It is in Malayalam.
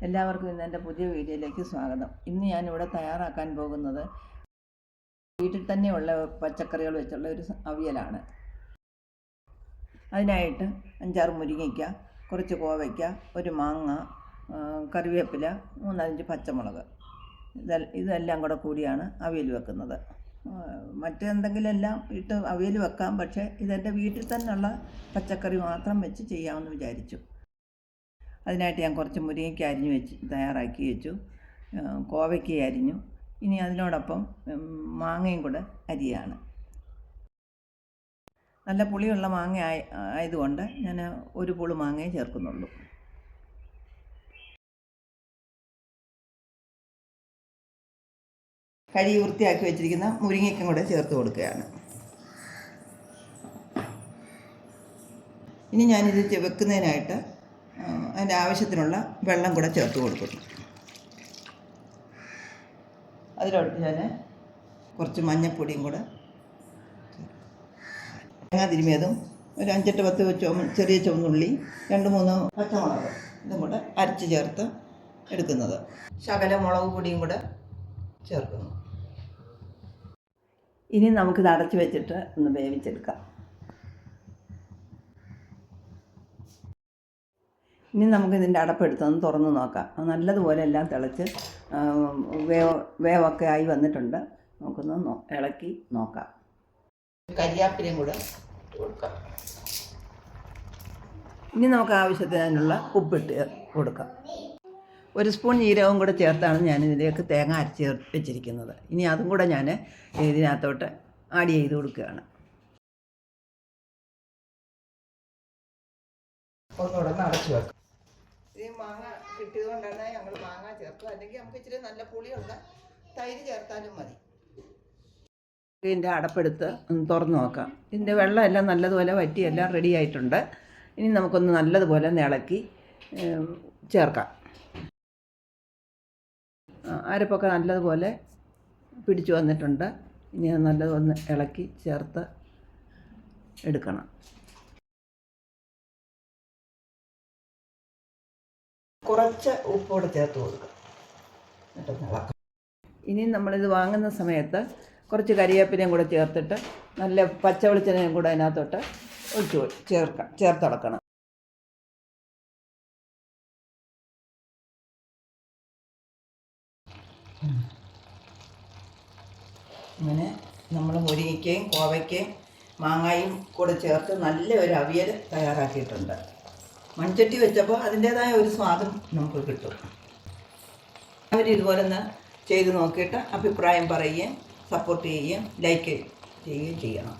എല്ലാവർക്കും ഇന്ന് എൻ്റെ പുതിയ വീഡിയോയിലേക്ക് സ്വാഗതം. ഇന്ന് ഞാനിവിടെ തയ്യാറാക്കാൻ പോകുന്നത് വീട്ടിൽ തന്നെയുള്ള പച്ചക്കറികൾ വെച്ചുള്ള ഒരു അവിയലാണ്. അതിനായിട്ട് 5-6 മുരിങ്ങയ്ക്ക, കുറച്ച് കോവയ്ക്ക, ഒരു മാങ്ങ, കറിവേപ്പില, 3-5 പച്ചമുളക്, ഇതെല്ലാം കൂടെ കൂടിയാണ് അവിയൽ വെക്കുന്നത്. മറ്റെന്തെങ്കിലും എല്ലാം ഇട്ട് അവിയൽ വെക്കാം, പക്ഷേ ഇതെൻ്റെ വീട്ടിൽ തന്നെയുള്ള പച്ചക്കറി മാത്രം വെച്ച് ചെയ്യാമെന്ന് വിചാരിച്ചു. അതിനായിട്ട് ഞാൻ കുറച്ച് മുരിങ്ങയ്ക്ക അരിഞ്ഞ് തയ്യാറാക്കി വെച്ചു. കോവയ്ക്ക അരിഞ്ഞു. ഇനി അതിനോടൊപ്പം മാങ്ങയും കൂടെ അരിയാണ്. നല്ല പുളിയുള്ള മാങ്ങ ആയതുകൊണ്ട് ഞാൻ ഒരു പുളി മാങ്ങയെ ചേർക്കുന്നുള്ളൂ. കഴുകി വൃത്തിയാക്കി വെച്ചിരിക്കുന്ന മുരിങ്ങയ്ക്കും കൂടെ ചേർത്ത് കൊടുക്കുകയാണ്. ഇനി ഞാനിത് വെക്കുന്നതിനായിട്ട് അതിൻ്റെ ആവശ്യത്തിനുള്ള വെള്ളം കൂടെ ചേർത്ത് കൊടുക്കുന്നു. അതിലോട്ട് ഞാൻ കുറച്ച് മഞ്ഞൾപ്പൊടിയും കൂടെ, തേങ്ങ തിരുമിയതും, ഒരു 5-10 ചെറിയ ചുവന്നുള്ളി, 2-3 പച്ചമുളക്, ഇതും കൂടെ അരച്ച് ചേർത്ത് എടുക്കുന്നത്. ശകലം മുളക് പൊടിയും കൂടെ ചേർക്കുന്നു. ഇനി നമുക്കിത് അടച്ച് വെച്ചിട്ട് ഒന്ന് വേവിച്ചെടുക്കാം. ഇനി നമുക്കിതിൻ്റെ അടപ്പെടുത്തൊന്ന് തുറന്ന് നോക്കാം. നല്ലതുപോലെ എല്ലാം തിളച്ച് വേവൊക്കെ ആയി വന്നിട്ടുണ്ട്. നമുക്കൊന്ന് ഇളക്കി നോക്കാം. കരിയാപ്പിലയും കൂടെ കൊടുക്കാം. ഇനി നമുക്ക് ആവശ്യത്തിനുള്ള ഉപ്പിട്ട് കൊടുക്കാം. 1 സ്പൂൺ ജീരകവും കൂടെ ചേർത്താണ് ഞാനിതിലേക്ക് തേങ്ങ അരച്ച് വെച്ചിരിക്കുന്നത്. ഇനി അതും കൂടെ ഞാൻ ഇതിനകത്തോട്ട് ആഡ് ചെയ്ത് കൊടുക്കുകയാണ്. ഒന്നുകൂടെ അടച്ചു വെക്കാം. ഈ മാങ്ങ കിട്ടിയത് കൊണ്ടാണ് ഞങ്ങൾ മാങ്ങ ചേർക്കുക. അല്ലെങ്കിൽ നമുക്ക് ഇച്ചിരി നല്ല പുളിയുള്ള തൈര് ചേർത്താലും മതി. ഇതിൻ്റെ അടപ്പെടുത്ത് തുറന്ന് നോക്കാം. ഇതിൻ്റെ വെള്ളമെല്ലാം നല്ലതുപോലെ വറ്റി എല്ലാം റെഡി ആയിട്ടുണ്ട്. ഇനി നമുക്കൊന്ന് നല്ലതുപോലെ ഇളക്കി ചേർക്കാം. അരപ്പൊക്കെ നല്ലതുപോലെ പിടിച്ചു വന്നിട്ടുണ്ട്. ഇനി നല്ലതൊന്ന് ഇളക്കി ചേർത്ത് എടുക്കണം. കുറച്ച് ഉപ്പോടെ ചേർത്ത് കൊടുക്കുക. എന്നിട്ടൊന്ന് ഇളക്കാം. ഇനി നമ്മളിത് വാങ്ങുന്ന സമയത്ത് കുറച്ച് കരിവേപ്പിലയും കൂടെ ചേർത്തിട്ട് നല്ല പച്ച വെളിച്ചെണ്ണയും കൂടെ അതിനകത്തോട്ട് ചേർത്തിളക്കണം. അങ്ങനെ നമ്മൾ മുരിങ്ങയ്ക്കയും കോവയ്ക്കയും മാങ്ങയും കൂടെ ചേർത്ത് നല്ല ഒരു അവിയൽ തയ്യാറാക്കിയിട്ടുണ്ട്. മൺചട്ടി വെച്ചപ്പോൾ അതിൻ്റേതായ ഒരു സ്വാദും നമുക്ക് കിട്ടും. ഇതുപോലെ ഒന്ന് ചെയ്ത് നോക്കിയിട്ട് അഭിപ്രായം പറയുകയും സപ്പോർട്ട് ചെയ്യുകയും ലൈക്ക് ചെയ്യുകയും ചെയ്യണം.